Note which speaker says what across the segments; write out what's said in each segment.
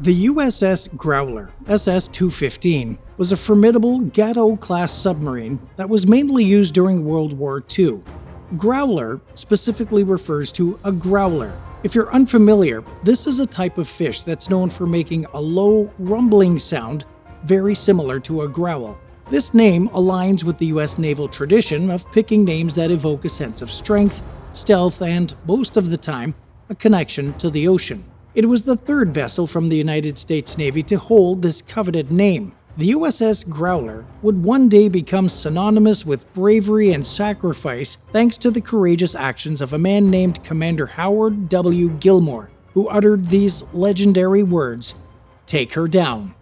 Speaker 1: The USS Growler, SS-215, was a formidable Gato-class submarine that was mainly used during World War II. Growler specifically refers to a growler. If you're unfamiliar, this is a type of fish that's known for making a low, rumbling sound very similar to a growl. This name aligns with the US naval tradition of picking names that evoke a sense of strength, stealth, and, most of the time, a connection to the ocean. It was the third vessel from the United States Navy to hold this coveted name. The USS Growler would one day become synonymous with bravery and sacrifice thanks to the courageous actions of a man named Commander Howard W. Gilmore, who uttered these legendary words, "Take her down."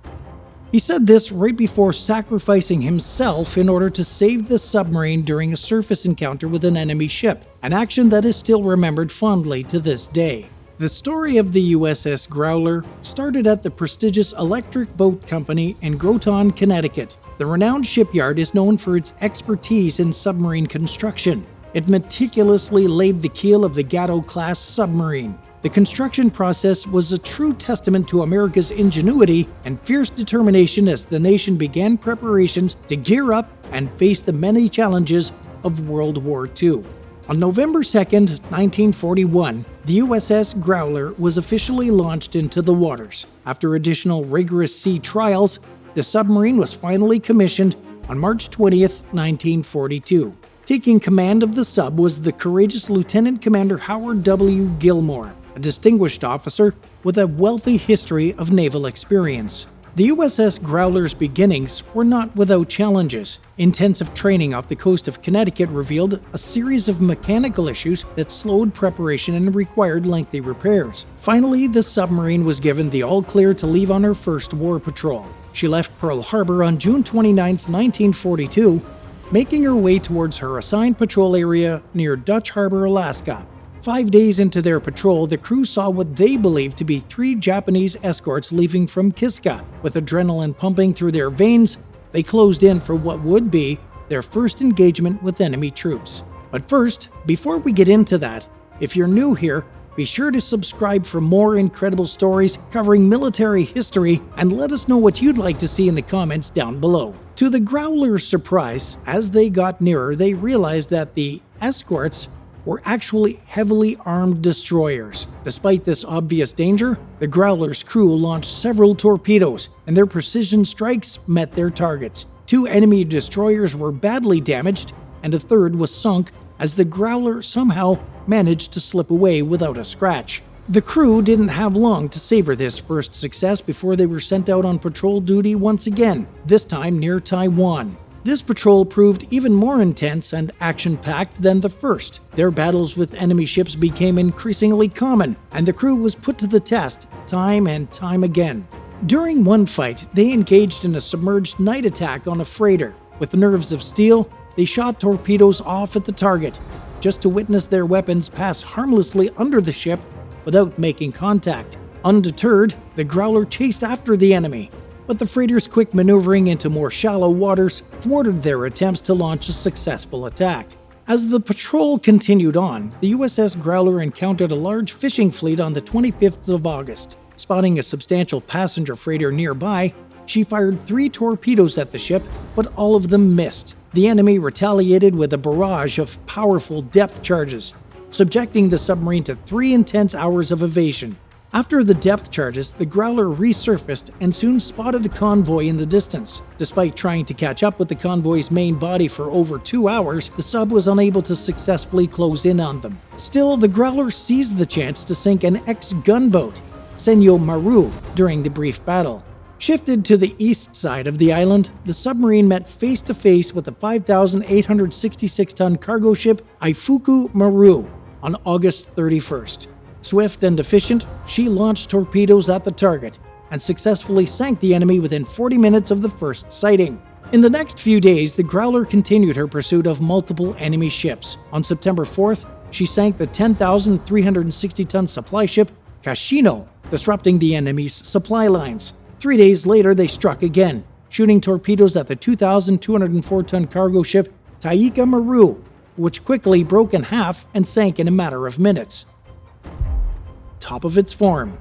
Speaker 1: He said this right before sacrificing himself in order to save the submarine during a surface encounter with an enemy ship, an action that is still remembered fondly to this day. The story of the USS Growler started at the prestigious Electric Boat Company in Groton, Connecticut. The renowned shipyard is known for its expertise in submarine construction. It meticulously laid the keel of the Gato-class submarine. The construction process was a true testament to America's ingenuity and fierce determination as the nation began preparations to gear up and face the many challenges of World War II. On November 2, 1941, the USS Growler was officially launched into the waters. After additional rigorous sea trials, the submarine was finally commissioned on March 20, 1942. Taking command of the sub was the courageous Lieutenant Commander Howard W. Gilmore, a distinguished officer with a wealthy history of naval experience. The USS Growler's beginnings were not without challenges. Intensive training off the coast of Connecticut revealed a series of mechanical issues that slowed preparation and required lengthy repairs. Finally, the submarine was given the all-clear to leave on her first war patrol. She left Pearl Harbor on June 29, 1942, making her way towards her assigned patrol area near Dutch Harbor, Alaska. 5 days into their patrol, the crew saw what they believed to be 3 Japanese escorts leaving from Kiska. With adrenaline pumping through their veins, they closed in for what would be their first engagement with enemy troops. But first, before we get into that, if you're new here, be sure to subscribe for more incredible stories covering military history and let us know what you'd like to see in the comments down below. To the Growler's surprise, as they got nearer, they realized that the escorts were actually heavily armed destroyers. Despite this obvious danger, the Growler's crew launched several torpedoes, and their precision strikes met their targets. 2 enemy destroyers were badly damaged, and a third was sunk as the Growler somehow managed to slip away without a scratch. The crew didn't have long to savor this first success before they were sent out on patrol duty once again, this time near Taiwan. This patrol proved even more intense and action-packed than the first. Their battles with enemy ships became increasingly common, and the crew was put to the test time and time again. During one fight, they engaged in a submerged night attack on a freighter. With nerves of steel, they shot torpedoes off at the target, just to witness their weapons pass harmlessly under the ship without making contact. Undeterred, the Growler chased after the enemy, but the freighter's quick maneuvering into more shallow waters thwarted their attempts to launch a successful attack. As the patrol continued on, the USS Growler encountered a large fishing fleet on the 25th of August. Spotting a substantial passenger freighter nearby, she fired 3 torpedoes at the ship, but all of them missed. The enemy retaliated with a barrage of powerful depth charges, subjecting the submarine to 3 intense hours of evasion. After the depth charges, the Growler resurfaced and soon spotted a convoy in the distance. Despite trying to catch up with the convoy's main body for over 2 hours, the sub was unable to successfully close in on them. Still, the Growler seized the chance to sink an ex-gunboat, Senyo Maru, during the brief battle. Shifted to the east side of the island, the submarine met face-to-face with the 5,866-ton cargo ship Ifuku Maru on August 31st. Swift and efficient, she launched torpedoes at the target and successfully sank the enemy within 40 minutes of the first sighting. In the next few days, the Growler continued her pursuit of multiple enemy ships. On September 4th, she sank the 10,360-ton supply ship Kashino, disrupting the enemy's supply lines. 3 days later, they struck again, shooting torpedoes at the 2,204-ton cargo ship Taika Maru, which quickly broke in half and sank in a matter of minutes. Top of its form.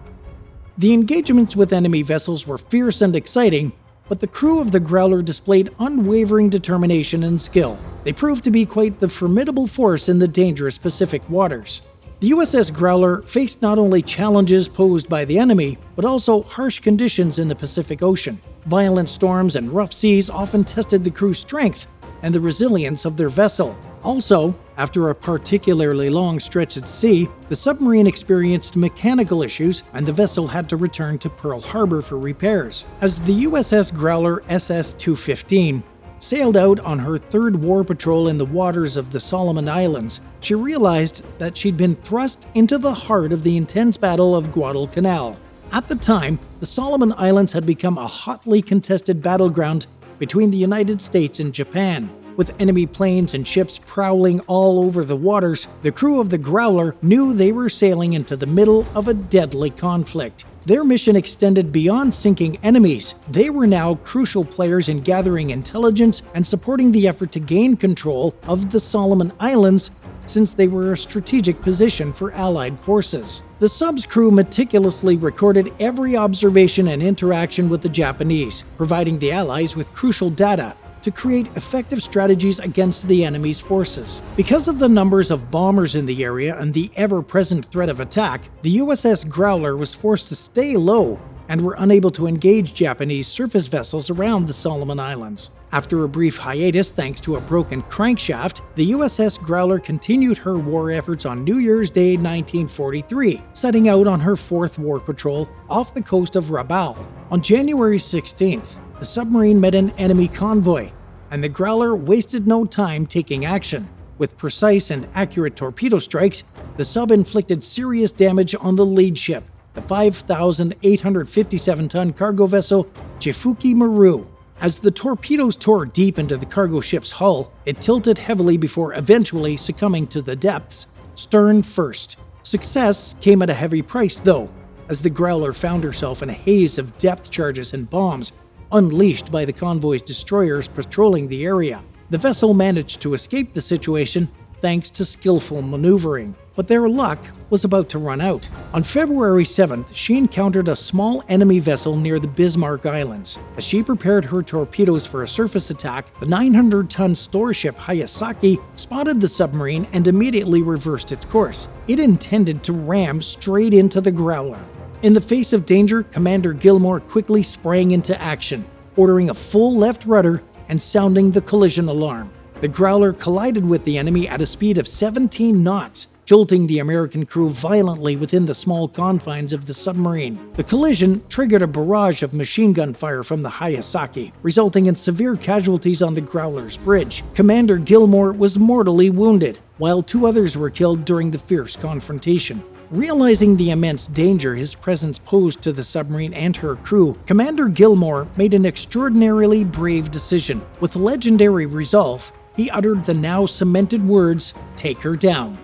Speaker 1: The engagements with enemy vessels were fierce and exciting, but the crew of the Growler displayed unwavering determination and skill. They proved to be quite the formidable force in the dangerous Pacific waters. The USS Growler faced not only challenges posed by the enemy, but also harsh conditions in the Pacific Ocean. Violent storms and rough seas often tested the crew's strength and the resilience of their vessel. Also, after a particularly long stretch at sea, the submarine experienced mechanical issues and the vessel had to return to Pearl Harbor for repairs. As the USS Growler SS-215 sailed out on her third war patrol in the waters of the Solomon Islands, she realized that she'd been thrust into the heart of the intense Battle of Guadalcanal. At the time, the Solomon Islands had become a hotly contested battleground between the United States and Japan. With enemy planes and ships prowling all over the waters, the crew of the Growler knew they were sailing into the middle of a deadly conflict. Their mission extended beyond sinking enemies. They were now crucial players in gathering intelligence and supporting the effort to gain control of the Solomon Islands, since they were a strategic position for Allied forces. The sub's crew meticulously recorded every observation and interaction with the Japanese, providing the Allies with crucial data to create effective strategies against the enemy's forces. Because of the numbers of bombers in the area and the ever-present threat of attack, the USS Growler was forced to stay low and were unable to engage Japanese surface vessels around the Solomon Islands. After a brief hiatus thanks to a broken crankshaft, the USS Growler continued her war efforts on New Year's Day 1943, setting out on her fourth war patrol off the coast of Rabaul. On January 16th, the submarine met an enemy convoy, and the Growler wasted no time taking action. With precise and accurate torpedo strikes, the sub inflicted serious damage on the lead ship, the 5,857-ton cargo vessel Chifuki Maru. As the torpedoes tore deep into the cargo ship's hull, it tilted heavily before eventually succumbing to the depths, stern first. Success came at a heavy price, though, as the Growler found herself in a haze of depth charges and bombs unleashed by the convoy's destroyers patrolling the area. The vessel managed to escape the situation thanks to skillful maneuvering, but their luck was about to run out. On February 7th, she encountered a small enemy vessel near the Bismarck Islands. As she prepared her torpedoes for a surface attack, the 900-ton store ship Hayasaki spotted the submarine and immediately reversed its course. It intended to ram straight into the Growler. In the face of danger, Commander Gilmore quickly sprang into action, ordering a full left rudder and sounding the collision alarm. The Growler collided with the enemy at a speed of 17 knots, jolting the American crew violently within the small confines of the submarine. The collision triggered a barrage of machine gun fire from the Hayasaki, resulting in severe casualties on the Growler's bridge. Commander Gilmore was mortally wounded, while 2 others were killed during the fierce confrontation. Realizing the immense danger his presence posed to the submarine and her crew, Commander Gilmore made an extraordinarily brave decision. With legendary resolve, he uttered the now cemented words, "Take her down."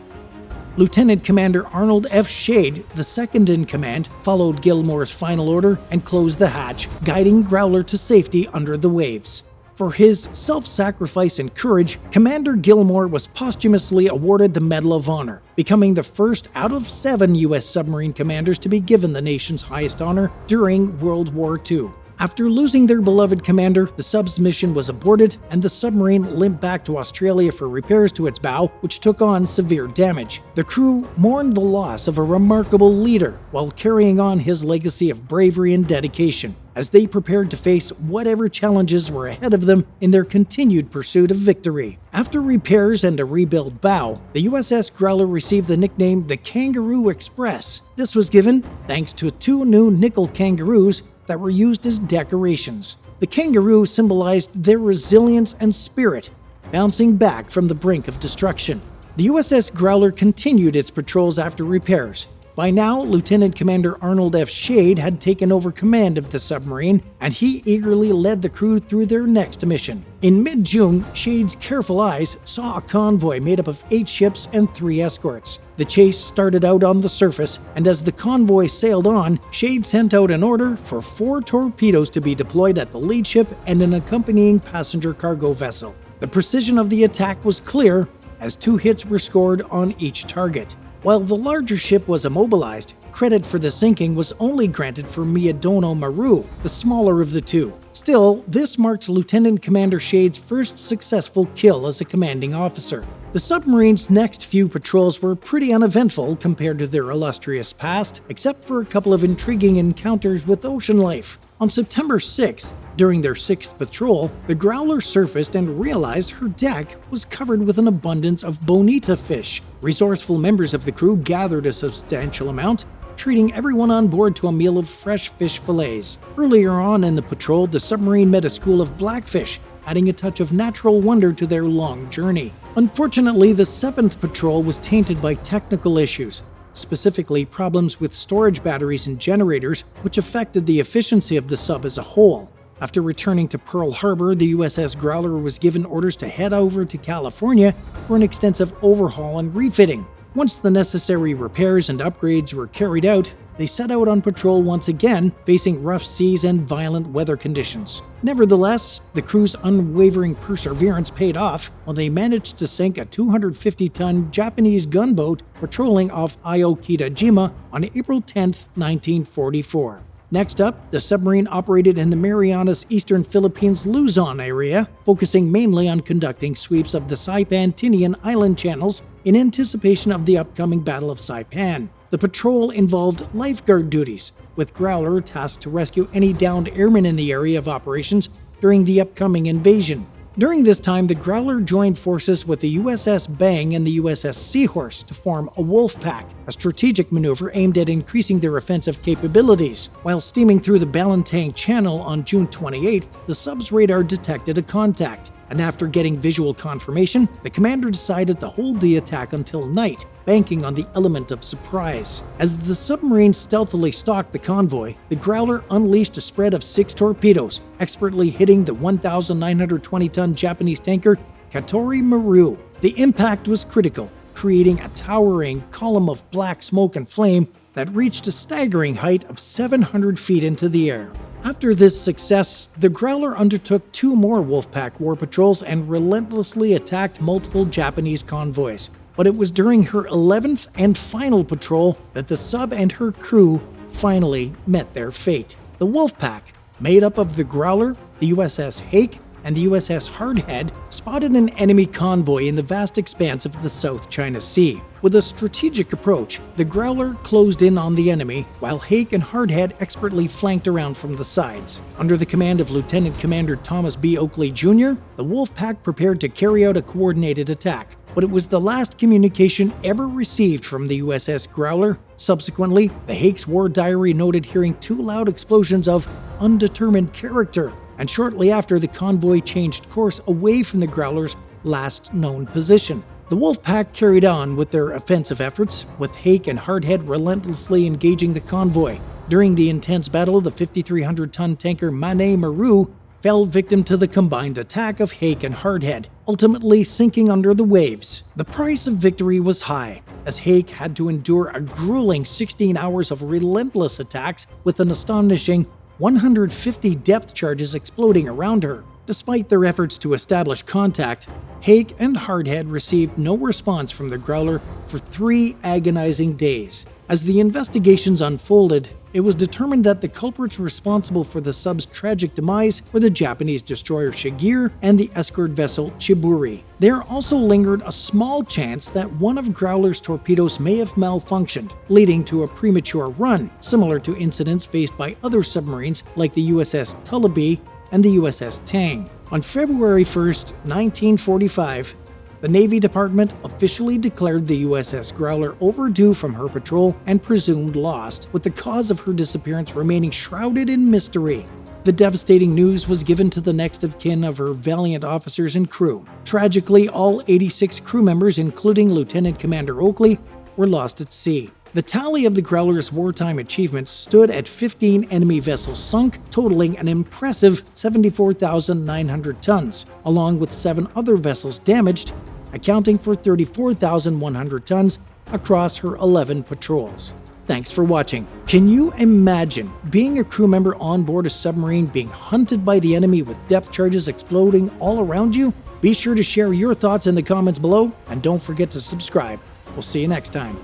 Speaker 1: Lieutenant Commander Arnold F. Shade, the second in command, followed Gilmore's final order and closed the hatch, guiding Growler to safety under the waves. For his self-sacrifice and courage, Commander Gilmore was posthumously awarded the Medal of Honor, becoming the first out of 7 U.S. submarine commanders to be given the nation's highest honor during World War II. After losing their beloved commander, the sub's mission was aborted and the submarine limped back to Australia for repairs to its bow, which took on severe damage. The crew mourned the loss of a remarkable leader while carrying on his legacy of bravery and dedication, as they prepared to face whatever challenges were ahead of them in their continued pursuit of victory. After repairs and a rebuilt bow, the USS Growler received the nickname the Kangaroo Express. This was given thanks to 2 new nickel kangaroos that were used as decorations. The kangaroo symbolized their resilience and spirit, bouncing back from the brink of destruction. The USS Growler continued its patrols after repairs. By now, Lieutenant Commander Arnold F. Shade had taken over command of the submarine, and he eagerly led the crew through their next mission. In mid-June, Shade's careful eyes saw a convoy made up of 8 ships and 3 escorts. The chase started out on the surface, and as the convoy sailed on, Shade sent out an order for 4 torpedoes to be deployed at the lead ship and an accompanying passenger cargo vessel. The precision of the attack was clear, as 2 hits were scored on each target. While the larger ship was immobilized, credit for the sinking was only granted for Miyanoto Maru, the smaller of the two. Still, this marked Lieutenant Commander Shade's first successful kill as a commanding officer. The submarine's next few patrols were pretty uneventful compared to their illustrious past, except for a couple of intriguing encounters with ocean life. On September 6th, during their 6th patrol, the Growler surfaced and realized her deck was covered with an abundance of bonita fish. Resourceful members of the crew gathered a substantial amount, treating everyone on board to a meal of fresh fish fillets. Earlier on in the patrol, the submarine met a school of blackfish, adding a touch of natural wonder to their long journey. Unfortunately, the 7th patrol was tainted by technical issues, specifically problems with storage batteries and generators, which affected the efficiency of the sub as a whole. After returning to Pearl Harbor, the USS Growler was given orders to head over to California for an extensive overhaul and refitting. Once the necessary repairs and upgrades were carried out, they set out on patrol once again, facing rough seas and violent weather conditions. Nevertheless, the crew's unwavering perseverance paid off when they managed to sink a 250-ton Japanese gunboat patrolling off Aokita-jima on April 10, 1944. Next up, the submarine operated in the Marianas Eastern Philippines Luzon area, focusing mainly on conducting sweeps of the Saipan-Tinian island channels in anticipation of the upcoming Battle of Saipan. The patrol involved lifeguard duties, with Growler tasked to rescue any downed airmen in the area of operations during the upcoming invasion. During this time, the Growler joined forces with the USS Bang and the USS Seahorse to form a Wolfpack, a strategic maneuver aimed at increasing their offensive capabilities. While steaming through the Balantang Channel on June 28th, the sub's radar detected a contact, and after getting visual confirmation, the commander decided to hold the attack until night, banking on the element of surprise. As the submarine stealthily stalked the convoy, the Growler unleashed a spread of 6 torpedoes, expertly hitting the 1,920-ton Japanese tanker Katori Maru. The impact was critical, creating a towering column of black smoke and flame that reached a staggering height of 700 feet into the air. After this success, the Growler undertook 2 more Wolfpack war patrols and relentlessly attacked multiple Japanese convoys. But it was during her 11th and final patrol that the sub and her crew finally met their fate. The Wolfpack, made up of the Growler, the USS Hake, and the USS Hardhead, spotted an enemy convoy in the vast expanse of the South China Sea. With a strategic approach, the Growler closed in on the enemy, while Hake and Hardhead expertly flanked around from the sides. Under the command of Lieutenant Commander Thomas B. Oakley Jr., the Wolfpack prepared to carry out a coordinated attack, but it was the last communication ever received from the USS Growler. Subsequently, the Hake's war diary noted hearing 2 loud explosions of undetermined character, and shortly after, the convoy changed course away from the Growler's last known position. The Wolfpack carried on with their offensive efforts, with Hake and Hardhead relentlessly engaging the convoy. During the intense battle, the 5,300-ton tanker Mane Maru fell victim to the combined attack of Hake and Hardhead, ultimately sinking under the waves. The price of victory was high, as Hake had to endure a grueling 16 hours of relentless attacks with an astonishing 150 depth charges exploding around her. Despite their efforts to establish contact, Hake and Hardhead received no response from the Growler for 3 agonizing days. As the investigations unfolded, it was determined that the culprits responsible for the sub's tragic demise were the Japanese destroyer Shigure and the escort vessel Chiburi. There also lingered a small chance that one of Growler's torpedoes may have malfunctioned, leading to a premature run, similar to incidents faced by other submarines like the USS Tullabee and the USS Tang. On February 1, 1945, the Navy Department officially declared the USS Growler overdue from her patrol and presumed lost, with the cause of her disappearance remaining shrouded in mystery. The devastating news was given to the next of kin of her valiant officers and crew. Tragically, all 86 crew members, including Lieutenant Commander Oakley, were lost at sea. The tally of the Growler's wartime achievements stood at 15 enemy vessels sunk, totaling an impressive 74,900 tons, along with 7 other vessels damaged, accounting for 34,100 tons across her 11 patrols. Thanks for watching. Can you imagine being a crew member on board a submarine being hunted by the enemy with depth charges exploding all around you? Be sure to share your thoughts in the comments below, and don't forget to subscribe. We'll see you next time.